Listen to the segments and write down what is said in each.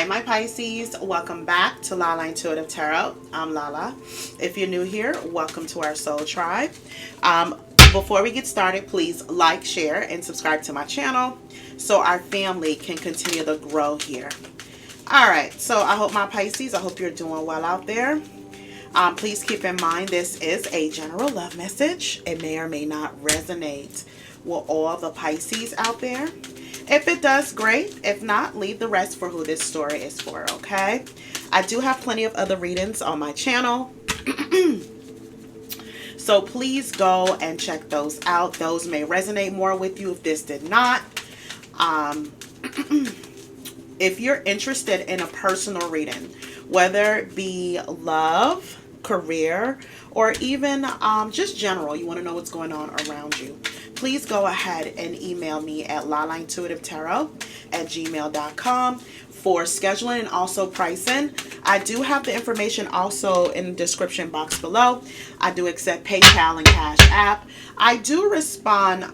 my Pisces, welcome back to Lala Intuitive Tarot. I'm Lala. If you're new here, welcome to our soul tribe. Before we get started, please like, share, and subscribe to my channel so our family can continue to grow here. Alright, so I hope my Pisces, I hope you're doing well out there. Please keep in mind this is a general love message. It may or may not resonate with all the Pisces out there. If it does, great. If not, leave the rest for who this story is for, okay? I do have plenty of other readings on my channel. So please go and check those out. Those may resonate more with you if this did not. If you're interested in a personal reading, whether it be love, career, or even just general, you want to know what's going on around you, please go ahead and email me at lalaintuitivetarot@gmail.com for scheduling and also pricing. I do have the information also in the description box below. I do accept PayPal and Cash App. I do respond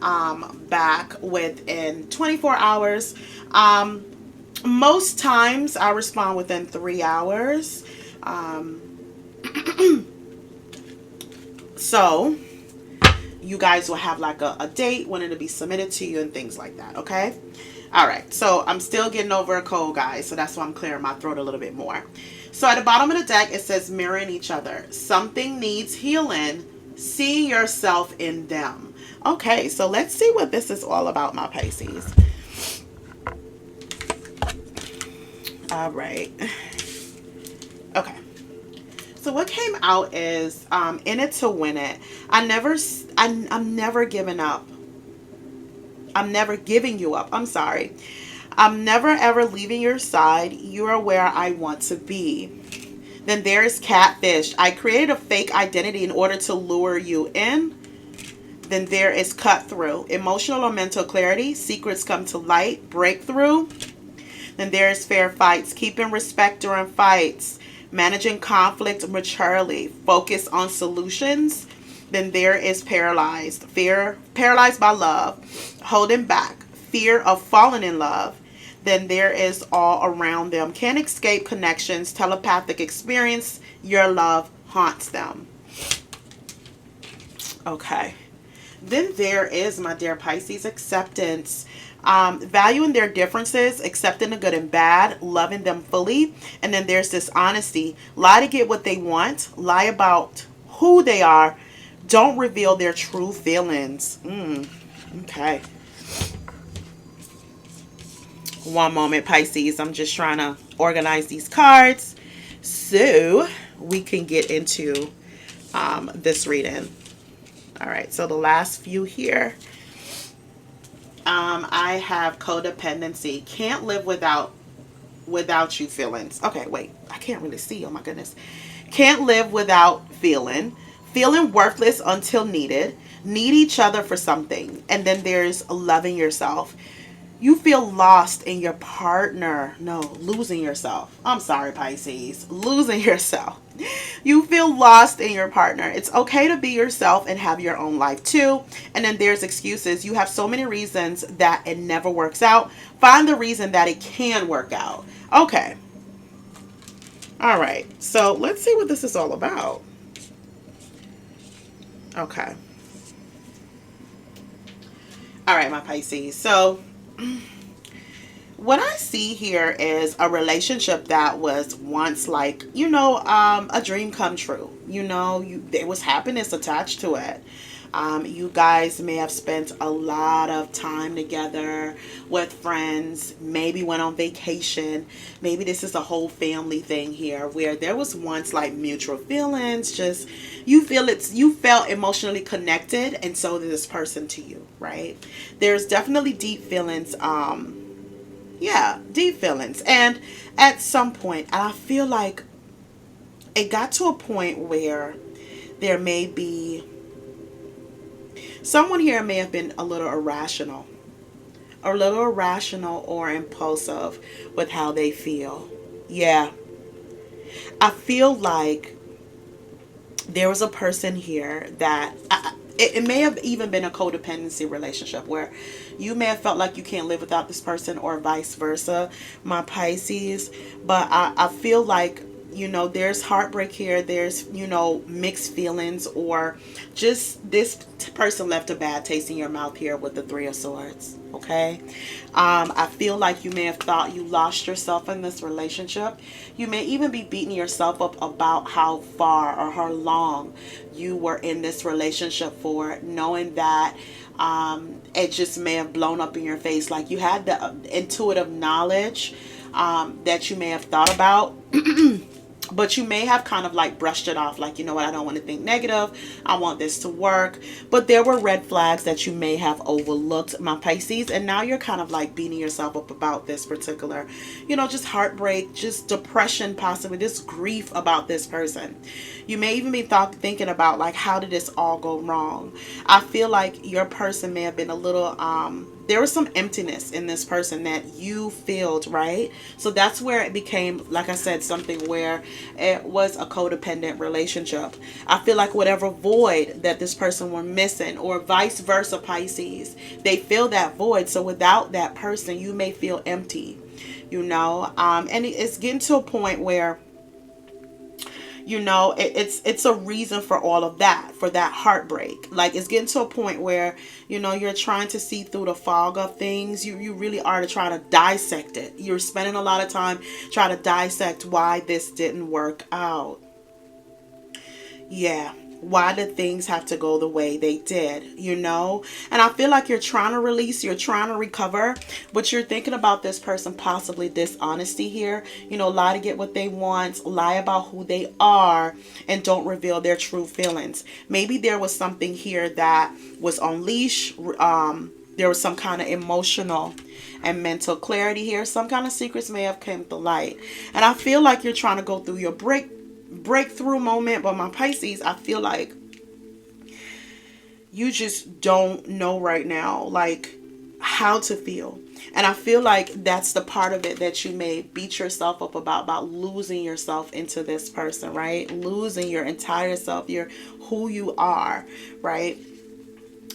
back within 24 hours. Most times I respond within 3 hours. So you guys will have like a date when it'll be submitted to you and things like that, okay? All right, so I'm still getting over a cold, guys, so that's why I'm clearing my throat a little bit more. So at the bottom of the deck, it says mirroring each other. Something needs healing. See yourself in them. Okay, so let's see what this is all about, my Pisces. All right. Okay. So what came out is in it to win it. I'm never giving up. I'm never giving you up. I'm sorry. I'm never ever leaving your side. You are where I want to be. Then there is catfish. I created a fake identity in order to lure you in. Then there is cut through. Emotional or mental clarity. Secrets come to light. Breakthrough. Then there is fair fights. Keeping respect during fights. Managing conflict maturely. Focus on solutions. Then there is paralyzed. Fear, paralyzed by love. Holding back. Fear of falling in love. Then there is all around them. Can't escape connections. Telepathic experience. Your love haunts them. Okay. Then there is, my dear Pisces, acceptance. Valuing their differences, accepting the good and bad, loving them fully. And then there's this honesty. Lie to get what they want. Lie about who they are. Don't reveal their true feelings. Okay. One moment, Pisces. I'm just trying to organize these cards so we can get into this reading. All right. So the last few here. I have codependency. Can't live without you feelings. Okay, wait. I can't really see. Oh my goodness. Can't live without feeling. Feeling worthless until needed. Need each other for something. And then there's loving yourself. You feel lost in your partner. No, losing yourself. I'm sorry, Pisces. Losing yourself. You feel lost in your partner. It's okay to be yourself and have your own life too. And then there's excuses. You have so many reasons that it never works out. Find the reason that it can work out. Okay. All right. So let's see what this is all about. Okay. All right, my Pisces. So what I see here is a relationship that was once like, a dream come true. There was happiness attached to it. You guys may have spent a lot of time together with friends, maybe went on vacation. Maybe this is a whole family thing here where there was once like mutual feelings, just you felt emotionally connected, and so did this person to you, right? There's definitely deep feelings, deep feelings. And at some point, I feel like it got to a point where there may be someone here may have been a little irrational or impulsive with how they feel. Yeah. I feel like there was a person here that it may have even been a codependency relationship where you may have felt like you can't live without this person or vice versa, my Pisces. But I feel like, there's heartbreak here. There's, mixed feelings, or just this person left a bad taste in your mouth here with the Three of Swords. Okay. I feel like you may have thought you lost yourself in this relationship. You may even be beating yourself up about how far or how long you were in this relationship for, knowing that it just may have blown up in your face. Like you had the intuitive knowledge that you may have thought about. But you may have kind of like brushed it off, like, you know what, I don't want to think negative. I want this to work. But there were red flags that you may have overlooked, my Pisces. And now you're kind of like beating yourself up about this particular, just heartbreak, just depression, possibly this grief about this person. You may even be thinking about like, how did this all go wrong? I feel like your person may have been a little, there was some emptiness in this person that you filled, right? So that's where it became, like I said, something where it was a codependent relationship. I feel like whatever void that this person were missing, or vice versa, Pisces, they fill that void. So without that person, you may feel empty, and it's getting to a point where, it's a reason for all of that, for that heartbreak. Like it's getting to a point where, you're trying to see through the fog of things. You really are to try to dissect it. You're spending a lot of time trying to dissect why this didn't work out. Yeah. Why did things have to go the way they did, And I feel like you're trying to release, you're trying to recover, but you're thinking about this person possibly dishonesty here. Lie to get what they want, lie about who they are, and don't reveal their true feelings. Maybe there was something here that was on leash. There was some kind of emotional and mental clarity here. Some kind of secrets may have come to light. And I feel like you're trying to go through your breakthrough moment, but my Pisces, I feel like you just don't know right now like how to feel. And I feel like that's the part of it that you may beat yourself up about losing yourself into this person, right? Losing your entire self, who you are, right?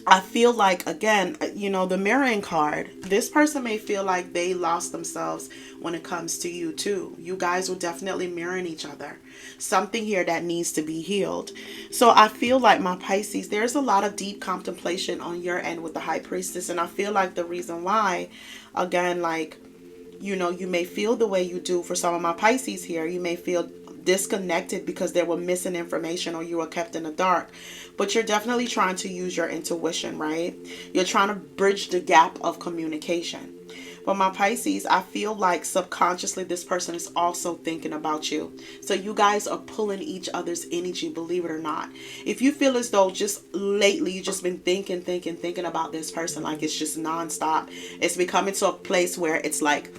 I feel like, again, the mirroring card, this person may feel like they lost themselves when it comes to you too. You guys will definitely mirroring each other. Something here that needs to be healed. So I feel like, my Pisces, there's a lot of deep contemplation on your end with the High Priestess. And I feel like the reason why, again, like, you may feel the way you do for some of my Pisces here. You may feel disconnected because they were missing information or you were kept in the dark. But you're definitely trying to use your intuition, right? You're trying to bridge the gap of communication. But my Pisces, I feel like subconsciously this person is also thinking about you. So you guys are pulling each other's energy, believe it or not. If you feel as though just lately you've just been thinking about this person, like it's just nonstop, it's becoming to a place where it's like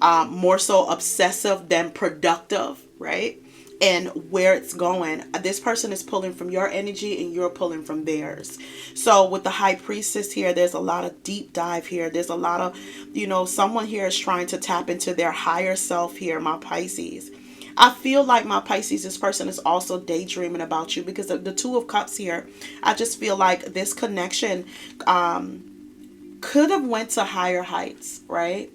more so obsessive than productive, right? And where it's going, this person is pulling from your energy and you're pulling from theirs. So with the High Priestess here, there's a lot of deep dive here. There's a lot of, someone here is trying to tap into their higher self here, my Pisces. I feel like, my Pisces, this person is also daydreaming about you because of the Two of Cups here. I just feel like this connection could have went to higher heights, right?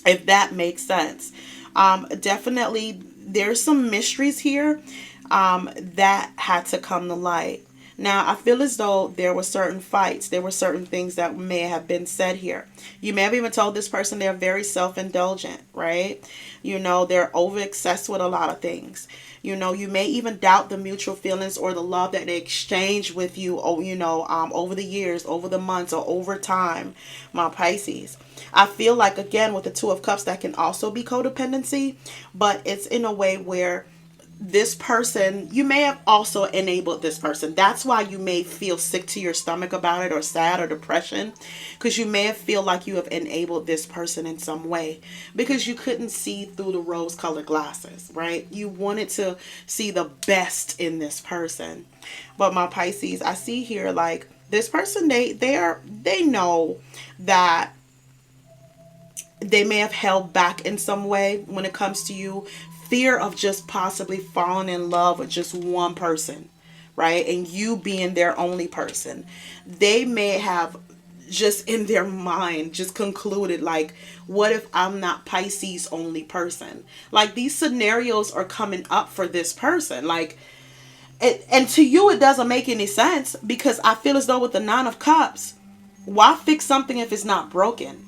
If that makes sense. Definitely there's some mysteries here that had to come to light. Now, I feel as though there were certain fights. There were certain things that may have been said here. You may have even told this person they're very self-indulgent, right? They're over-obsessed with a lot of things. You may even doubt the mutual feelings or the love that they exchange with you, over the years, over the months, or over time, my Pisces. I feel like, again, with the Two of Cups, that can also be codependency, but it's in a way where this person, you may have also enabled this person. That's why you may feel sick to your stomach about it, or sad, or depression, because you may have feel like you have enabled this person in some way because you couldn't see through the rose-colored glasses, right? You wanted to see the best in this person. But my Pisces, I see here like this person, they know that they may have held back in some way when it comes to you. Fear of just possibly falling in love with just one person, right? And you being their only person. They may have just in their mind just concluded, like, what if I'm not Pisces only person? Like, these scenarios are coming up for this person. Like, and to you it doesn't make any sense, because I feel as though with the Nine of Cups, why fix something if it's not broken?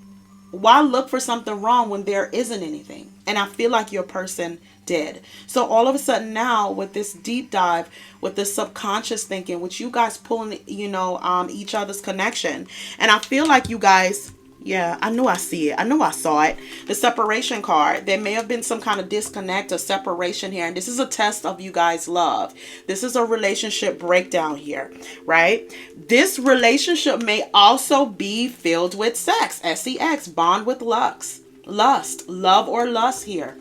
Why look for something wrong when there isn't anything? And I feel like your person did. So all of a sudden now, with this deep dive, with this subconscious thinking, with you guys pulling, each other's connection, and I feel like you guys, yeah, I knew I see it. I knew I saw it. The separation card. There may have been some kind of disconnect or separation here. And this is a test of you guys' love. This is a relationship breakdown here, right? This relationship may also be filled with sex. SEX, bond with lust, love or lust here.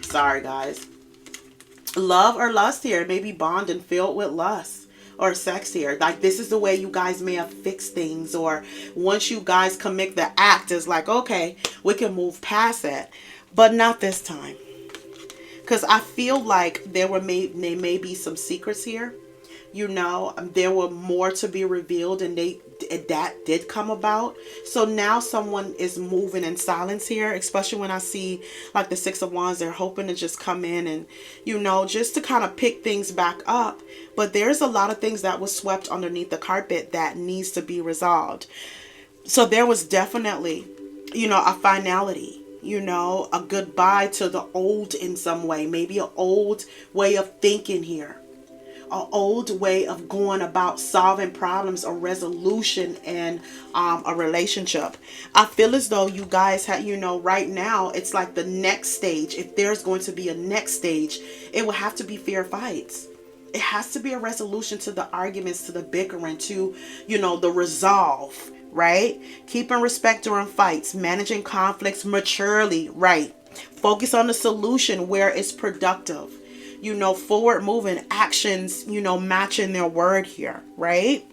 Sorry, guys. Love or lust here. It may be bond and filled with lust or sex here. Like, this is the way you guys may have fixed things, or once you guys commit the act, is like, okay, we can move past that. But not this time, because I feel like there may be some secrets here. There were more to be revealed, and that did come about. So now someone is moving in silence here, especially when I see like the Six of Wands. They're hoping to just come in and, just to kind of pick things back up. But there's a lot of things that was swept underneath the carpet that needs to be resolved. So there was definitely, a finality, a goodbye to the old in some way, maybe an old way of thinking here. An old way of going about solving problems or resolution in a relationship. I feel as though you guys have, right now, it's like the next stage. If there's going to be a next stage, it will have to be fair fights. It has to be a resolution to the arguments, to the bickering, to, the resolve, right? Keeping respect during fights, managing conflicts maturely, right? Focus on the solution where it's productive. Forward moving actions, matching their word here, right?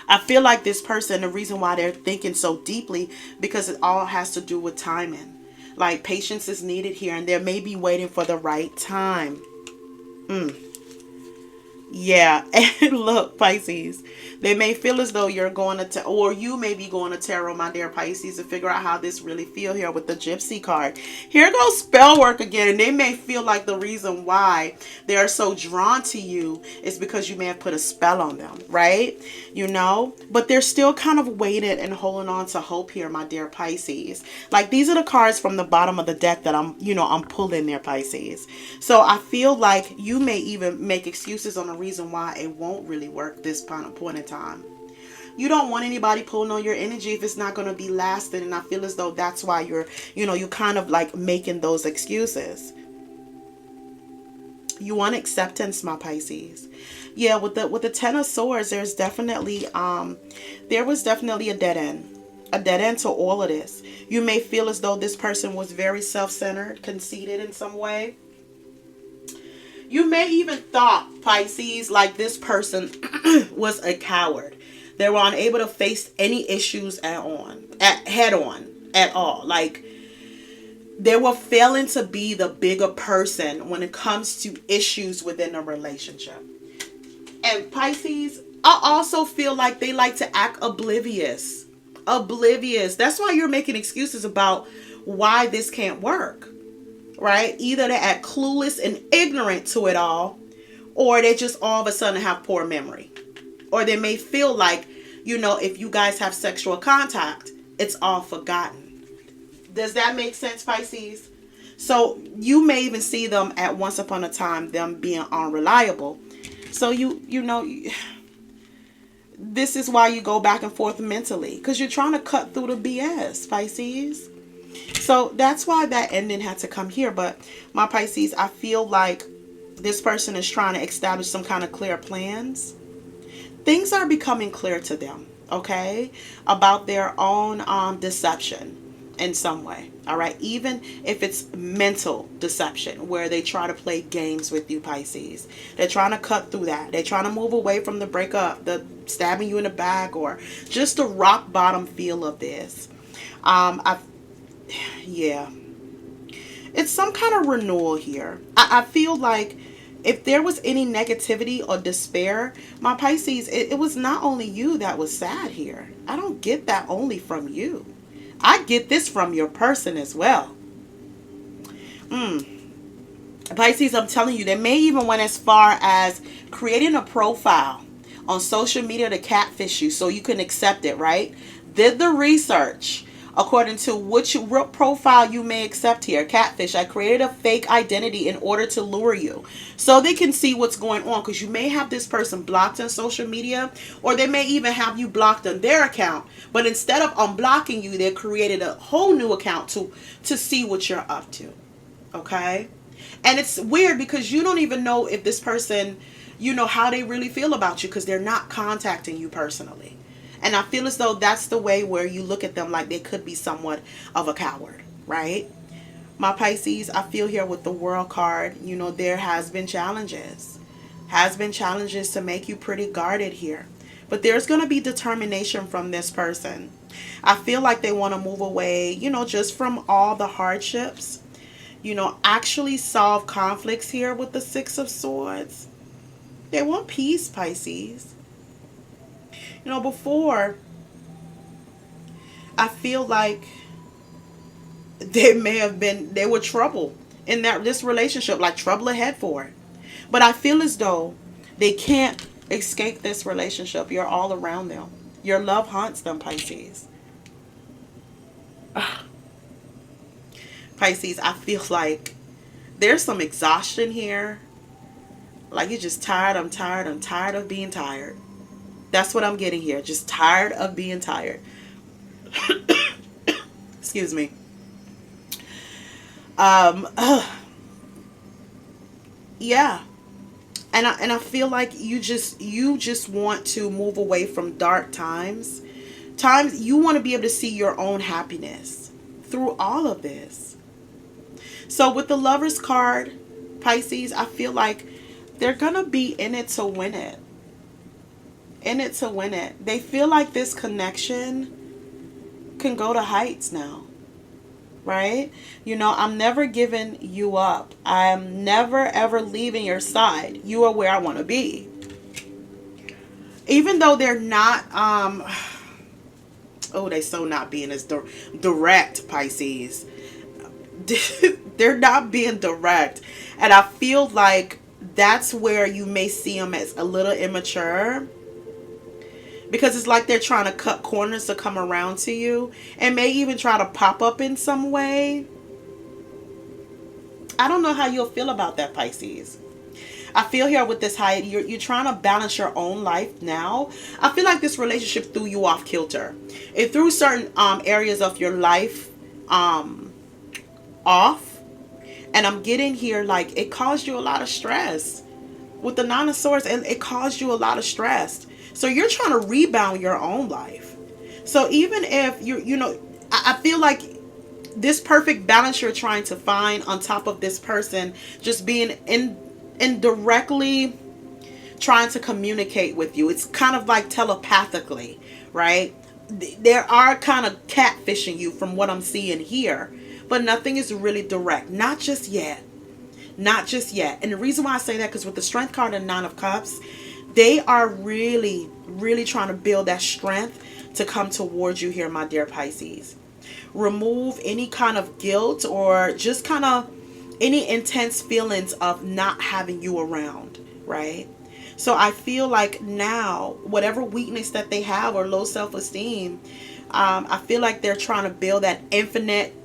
I feel like this person, the reason why they're thinking so deeply, because it all has to do with timing. Like, patience is needed here, and they may be waiting for the right time. Yeah, and look, Pisces, they may feel as though you're going to, or you may be going to tarot, my dear Pisces, to figure out how this really feel here with the Gypsy card. Here goes spell work again, and they may feel like the reason why they are so drawn to you is because you may have put a spell on them, right? But they're still kind of waiting and holding on to hope here, my dear Pisces. Like, these are the cards from the bottom of the deck that I'm pulling there, Pisces. So I feel like you may even make excuses on the reason why it won't really work this point in time. You don't want anybody pulling on your energy if it's not going to be lasting, and I feel as though that's why you're kind of like making those excuses. You want acceptance, my Pisces. Yeah, with the Ten of Swords, there was definitely a dead end to all of this. You may feel as though this person was very self-centered, conceited in some way. You may even thought, Pisces, like this person was a coward. They were unable to face any issues head on at all. Like, they were failing to be the bigger person when it comes to issues within a relationship. And Pisces, I also feel like they like to act oblivious. That's why you're making excuses about why this can't work. Right? Either they act clueless and ignorant to it all, or they just all of a sudden have poor memory. Or they may feel like, if you guys have sexual contact, it's all forgotten. Does that make sense, Pisces? So you may even see them at once upon a time, them being unreliable. So this is why you go back and forth mentally, because you're trying to cut through the BS, Pisces. So that's why that ending had to come here. But my Pisces, I feel like this person is trying to establish some kind of clear plans. Things are becoming clear to them, okay, about their own deception in some way. All right, even if it's mental deception where they try to play games with you, Pisces. They're trying to cut through that. They're trying to move away from the breakup, the stabbing you in the back, or just the rock bottom feel of this. Yeah, it's some kind of renewal here. I feel like if there was any negativity or despair, my Pisces, it was not only you that was sad here. I don't get that only from you. I get this from your person as well. Pisces, I'm telling you, they may even went as far as creating a profile on social media to catfish you so you can accept it, right? Did the research according to which profile you may accept here. Catfish. I created a fake identity in order to lure you so they can see what's going on, because you may have this person blocked on social media, or they may even have you blocked on their account, but instead of unblocking you, they created a whole new account to see what you're up to. Okay? And it's weird because you don't even know if this person, you know, how they really feel about you, because they're not contacting you personally. And I feel as though that's the way where you look at them, like they could be somewhat of a coward, right? My Pisces, I feel here with the World card, you know, there has been challenges. Has been challenges to make you pretty guarded here. But there's going to be determination from this person. I feel like they want to move away, you know, just from all the hardships. You know, actually solve conflicts here with the Six of Swords. They want peace, Pisces. You know, before, I feel like they were trouble in this relationship, like trouble ahead for it. But I feel as though they can't escape this relationship. You're all around them. Your love haunts them, Pisces. Pisces, I feel like there's some exhaustion here. Like you're just tired. I'm tired of being tired. That's what I'm getting here. Just tired of being tired. Excuse me. Yeah. And I feel like you just want to move away from dark times. Times you want to be able to see your own happiness through all of this. So with the Lovers card, Pisces, I feel like they're going to be in it to win it. In it to win it. They feel like this connection can go to heights now. Right? You know, I'm never giving you up. I'm never ever leaving your side. You are where I want to be. Even though they're not they so not being as direct, Pisces. They're not being direct. And I feel like that's where you may see them as a little immature. Because it's like they're trying to cut corners to come around to you. And may even try to pop up in some way. I don't know how you'll feel about that, Pisces. I feel here with this high, you're trying to balance your own life now. I feel like this relationship threw you off kilter. It threw certain areas of your life off. And I'm getting here like it caused you a lot of stress. With the Nine of Swords, and it caused you a lot of stress. So you're trying to rebound your own life. So even if I feel like this perfect balance you're trying to find on top of this person just being indirectly trying to communicate with you. It's kind of like telepathically, right? There are kind of catfishing you from what I'm seeing here. But nothing is really direct. Not just yet. Not just yet. And the reason why I say that, because with the Strength card and Nine of Cups, they are really, really trying to build that strength to come towards you here, my dear Pisces. Remove any kind of guilt or just kind of any intense feelings of not having you around, right? So I feel like now, whatever weakness that they have or low self-esteem, I feel like they're trying to build that infinite,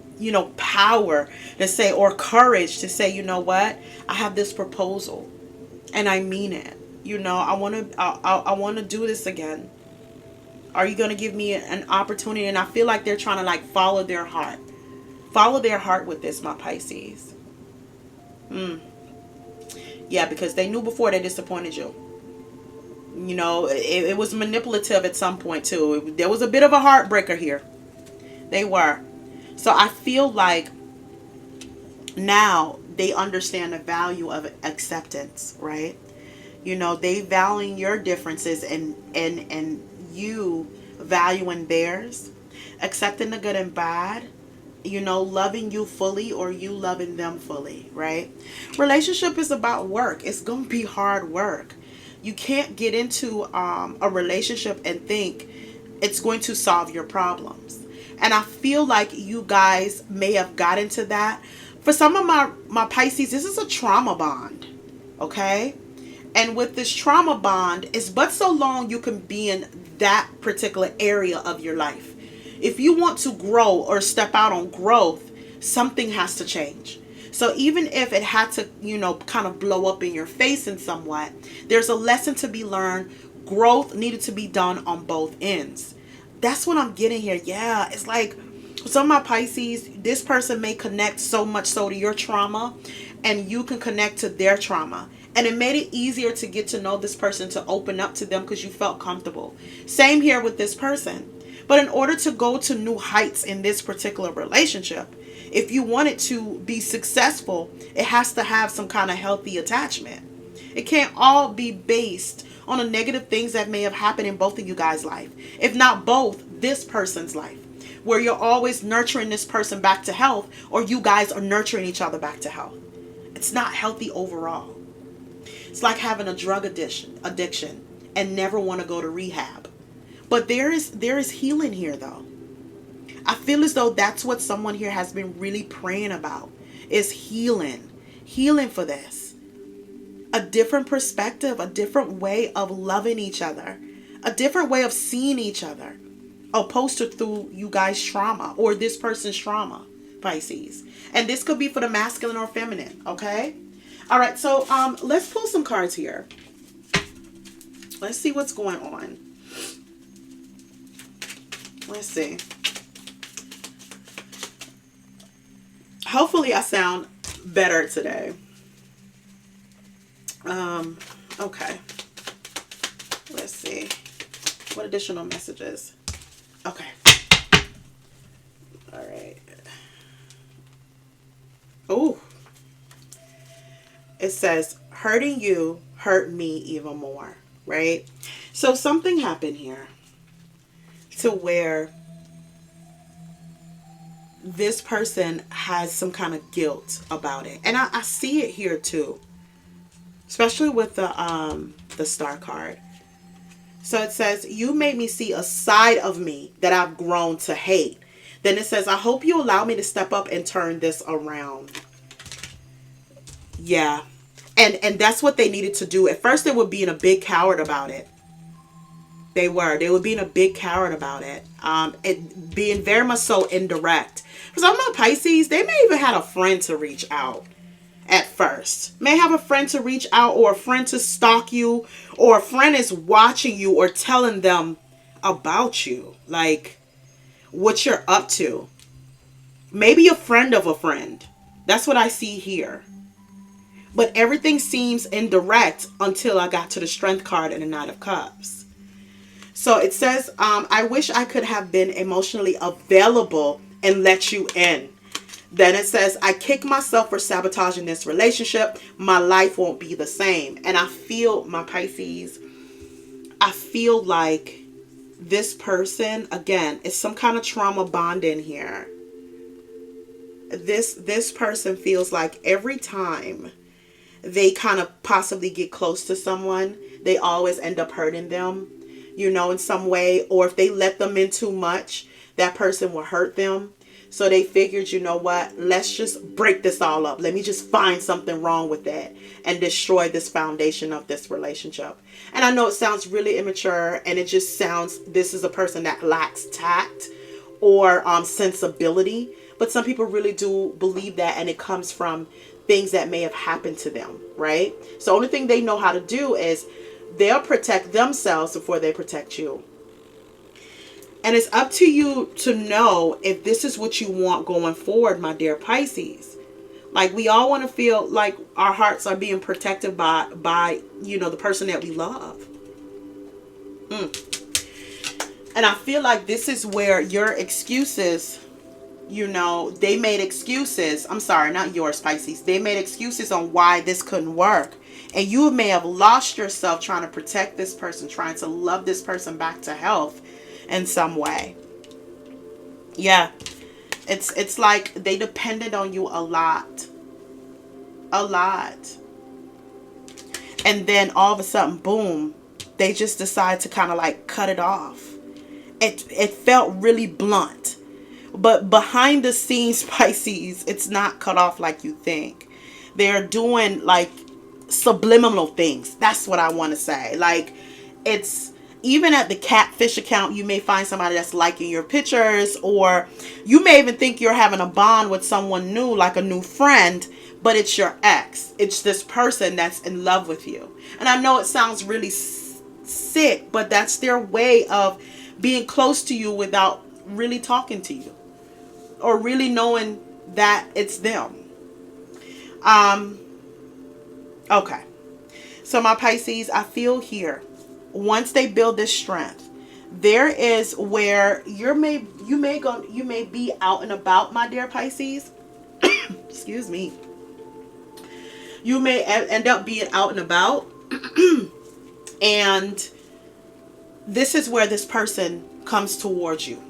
power to say, or courage to say, you know what? I have this proposal and I mean it. I want to do this again. Are you going to give me an opportunity? And I feel like they're trying to follow their heart. Follow their heart with this, my Pisces. Yeah, because they knew before they disappointed you. It was manipulative at some point too. There was a bit of a heartbreaker here. They were. So I feel like now they understand the value of acceptance, right? They valuing your differences and you valuing theirs, accepting the good and bad, you know, loving you fully or you loving them fully, right? Relationship is about work. It's going to be hard work. You can't get into a relationship and think it's going to solve your problems. And I feel like you guys may have got into that. For some of my Pisces, this is a trauma bond, okay? And with this trauma bond, it's but so long you can be in that particular area of your life. If you want to grow or step out on growth, something has to change. So even if it had to, you know, kind of blow up in your face in somewhat, there's a lesson to be learned. Growth needed to be done on both ends. That's what I'm getting here. Yeah, it's like some of my Pisces, this person may connect so much so to your trauma, and you can connect to their trauma. And it made it easier to get to know this person, to open up to them because you felt comfortable. Same here with this person. But in order to go to new heights in this particular relationship, if you want it to be successful, it has to have some kind of healthy attachment. It can't all be based on the negative things that may have happened in both of you guys' life. If not both, this person's life. Where you're always nurturing this person back to health, or you guys are nurturing each other back to health. It's not healthy overall. It's like having a drug addiction and never want to go to rehab. But there is healing here though. I feel as though that's what someone here has been really praying about, is healing. Healing for this. A different perspective, a different way of loving each other, a different way of seeing each other, opposed to through you guys' trauma or this person's trauma, Pisces. And this could be for the masculine or feminine, okay? All right, so let's pull some cards here. Let's see what's going on. Let's see. Hopefully I sound better today. Okay. Let's see. What additional messages? Okay. All right. Oh. It says, hurting you hurt me even more, right? So something happened here to where this person has some kind of guilt about it. And I see it here too. Especially with the star card. So it says, you made me see a side of me that I've grown to hate. Then it says, I hope you allow me to step up and turn this around. Yeah. And that's what they needed to do. At first they were being a big coward about it. They were being a big coward about it. It being very much so indirect. For some of my Pisces, they may even had a friend to reach out. At first, may have a friend to reach out, or a friend to stalk you, or a friend is watching you or telling them about you, like what you're up to. Maybe a friend of a friend. That's what I see here. But everything seems indirect until I got to the Strength card and the Knight of Cups. So it says, I wish I could have been emotionally available and let you in. Then it says, I kick myself for sabotaging this relationship. My life won't be the same. And I feel, my Pisces, I feel like this person, again, is some kind of trauma bond in here. This person feels like every time they kind of possibly get close to someone, they always end up hurting them, you know, in some way. Or if they let them in too much, that person will hurt them. So they figured, you know what, let's just break this all up. Let me just find something wrong with that and destroy this foundation of this relationship. And I know it sounds really immature, and it just sounds, this is a person that lacks tact or sensibility. But some people really do believe that, and it comes from things that may have happened to them, right? So the only thing they know how to do is they'll protect themselves before they protect you. And it's up to you to know if this is what you want going forward, my dear Pisces. Like, we all want to feel like our hearts are being protected by you know, the person that we love. And I feel like this is where your excuses, you know, they made excuses. I'm sorry, not yours, Pisces. They made excuses on why this couldn't work. And you may have lost yourself trying to protect this person, trying to love this person back to health in some way. Yeah. It's like they depended on you a lot. A lot. And then all of a sudden, boom, they just decide to kind of like cut it off. It felt really blunt. But behind the scenes, Pisces, it's not cut off like you think. They're doing like subliminal things. That's what I want to say. Like, it's even at the catfish account, you may find somebody that's liking your pictures, or you may even think you're having a bond with someone new, like a new friend, but it's your ex. It's this person that's in love with you. And I know it sounds really sick, but that's their way of being close to you without really talking to you or really knowing that it's them. Okay. So my Pisces, I feel here, once they build this strength, there is where you may be out and about, my dear Pisces. Excuse me. You may end up being out and about. And this is where this person comes towards you.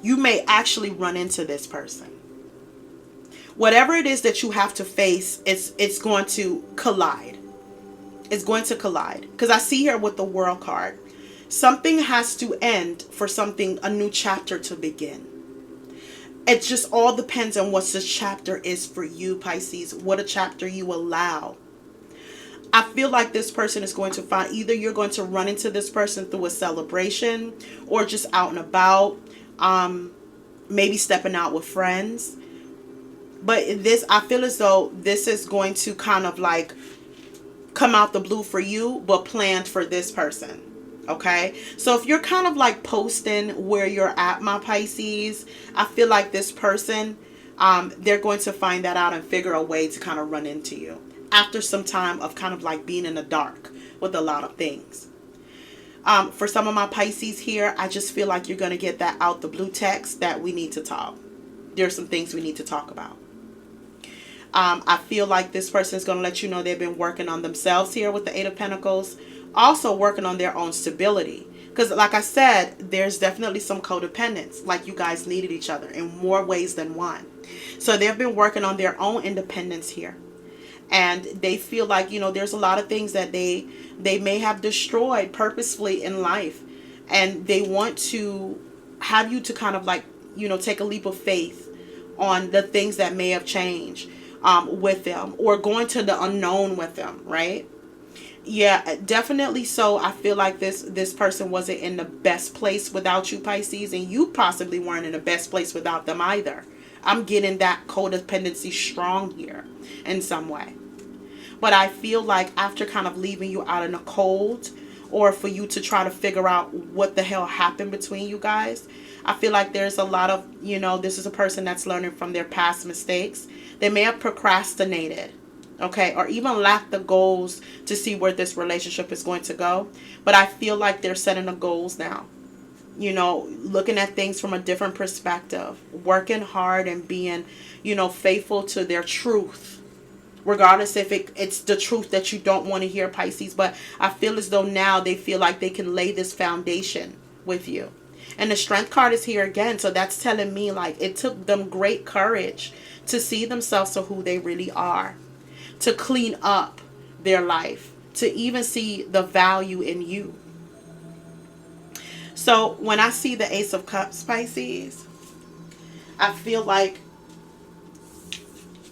You may actually run into this person. Whatever it is that you have to face, it's going to collide. It's going to collide. Because I see here with the World card, something has to end for a new chapter to begin. It just all depends on what this chapter is for you, Pisces. What a chapter you allow. I feel like this person is going to find, either you're going to run into this person through a celebration or just out and about, maybe stepping out with friends. But this, I feel as though this is going to kind of like come out the blue for you, but planned for this person. Okay, so if you're kind of like posting where you're at, my Pisces, I feel like this person, they're going to find that out and figure a way to kind of run into you after some time of kind of like being in the dark with a lot of things. For some of my Pisces here, I just feel like you're going to get that out the blue text that we need to talk. There's some things we need to talk about. I feel like this person is going to let you know they've been working on themselves here with the Eight of Pentacles. Also working on their own stability. Because like I said, there's definitely some codependence. Like you guys needed each other in more ways than one. So they've been working on their own independence here. And they feel like, you know, there's a lot of things that they may have destroyed purposefully in life. And they want to have you to kind of like, you know, take a leap of faith on the things that may have changed with them. Or going to the unknown with them, right? Yeah, definitely. So I feel like this person wasn't in the best place without you, Pisces, and you possibly weren't in the best place without them either. I'm getting that codependency strong here in some way. But I feel like after kind of leaving you out in the cold, or for you to try to figure out what the hell happened between you guys, I feel like there's a lot of, you know, this is a person that's learning from their past mistakes. They may have procrastinated. Okay, or even lack the goals to see where this relationship is going to go. But I feel like they're setting the goals now. You know, looking at things from a different perspective. Working hard and being, you know, faithful to their truth. Regardless if it's the truth that you don't want to hear, Pisces. But I feel as though now they feel like they can lay this foundation with you. And the Strength card is here again. So that's telling me like it took them great courage to see themselves for who they really are. To clean up their life, to even see the value in you. So when I see the Ace of Cups, Pisces, I feel like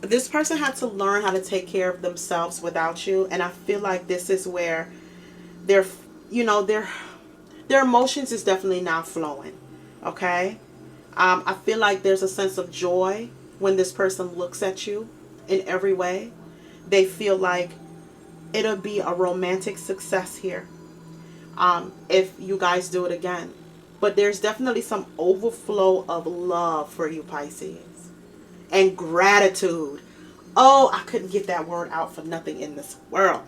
this person had to learn how to take care of themselves without you. And I feel like this is where their emotions is definitely now flowing. Okay. I feel like there's a sense of joy when this person looks at you in every way. They feel like it'll be a romantic success here if you guys do it again. But there's definitely some overflow of love for you, Pisces. And gratitude. Oh, I couldn't get that word out for nothing in this world.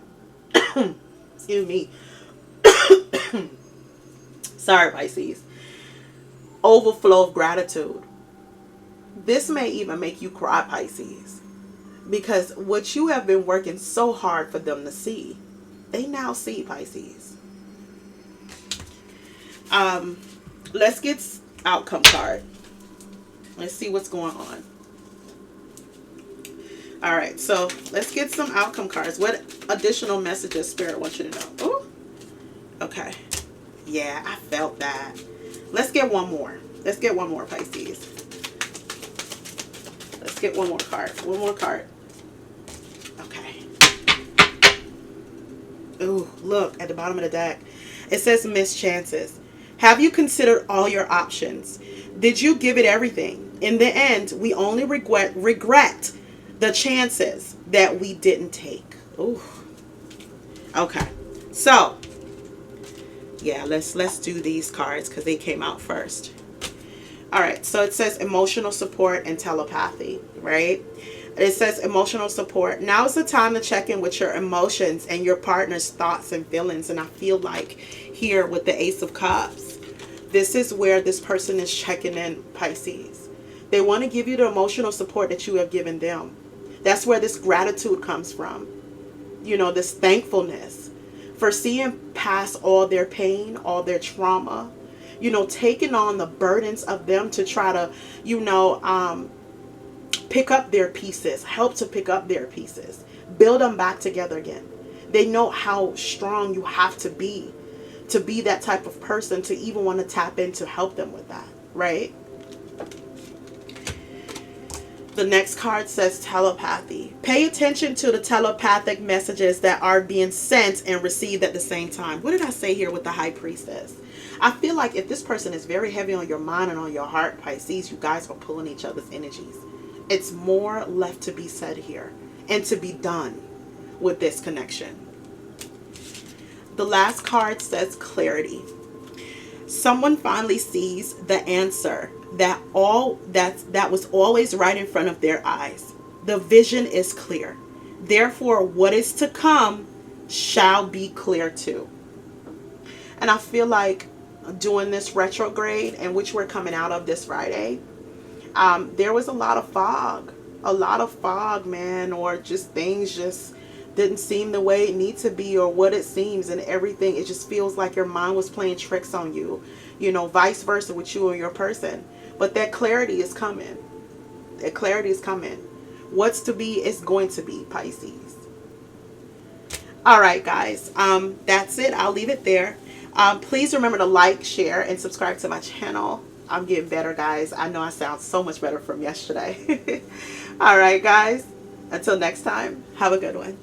Excuse me. Sorry, Pisces. Overflow of gratitude. This may even make you cry, Pisces. Because what you have been working so hard for them to see, they now see, Pisces. Let's get outcome card. Let's see what's going on. All right, so let's get some outcome cards. What additional messages Spirit wants you to know? Oh, okay. Yeah, I felt that. Let's get one more. Let's get one more, Pisces. Let's get one more card. One more card. Okay. Ooh, look at the bottom of the deck. It says missed chances. Have you considered all your options? Did you give it everything? In the end, we only regret the chances that we didn't take. Ooh. Okay. So, yeah, let's do these cards because they came out first. All right. So it says emotional support and telepathy, right? It says emotional support. Now is the time to check in with your emotions and your partner's thoughts and feelings. And I feel like here with the Ace of Cups, this is where this person is checking in, Pisces. They want to give you the emotional support that you have given them. That's where this gratitude comes from. You know, this thankfulness for seeing past all their pain, all their trauma, you know, taking on the burdens of them to try to, you know, pick up their pieces, help to pick up their pieces, build them back together again. They know how strong you have to be that type of person to even want to tap in to help them with that, right? The next card says telepathy. Pay attention to the telepathic messages that are being sent and received at the same time. What did I say here with the High Priestess? I feel like if this person is very heavy on your mind and on your heart, Pisces, you guys are pulling each other's energies. It's more left to be said here and to be done with this connection. The last card says clarity. Someone finally sees the answer that was always right in front of their eyes. The vision is clear. Therefore, what is to come shall be clear too. And I feel like doing this retrograde, and which we're coming out of this Friday, there was a lot of fog, man, or just things just didn't seem the way it needs to be or what it seems, and everything. It just feels like your mind was playing tricks on you, you know, vice versa with you or your person. But that clarity is coming. That clarity is coming. What's to be is going to be, Pisces. All right, guys. That's it. I'll leave it there. Please remember to like, share, and subscribe to my channel. I'm getting better, guys. I know I sound so much better from yesterday. All right, guys. Until next time, have a good one.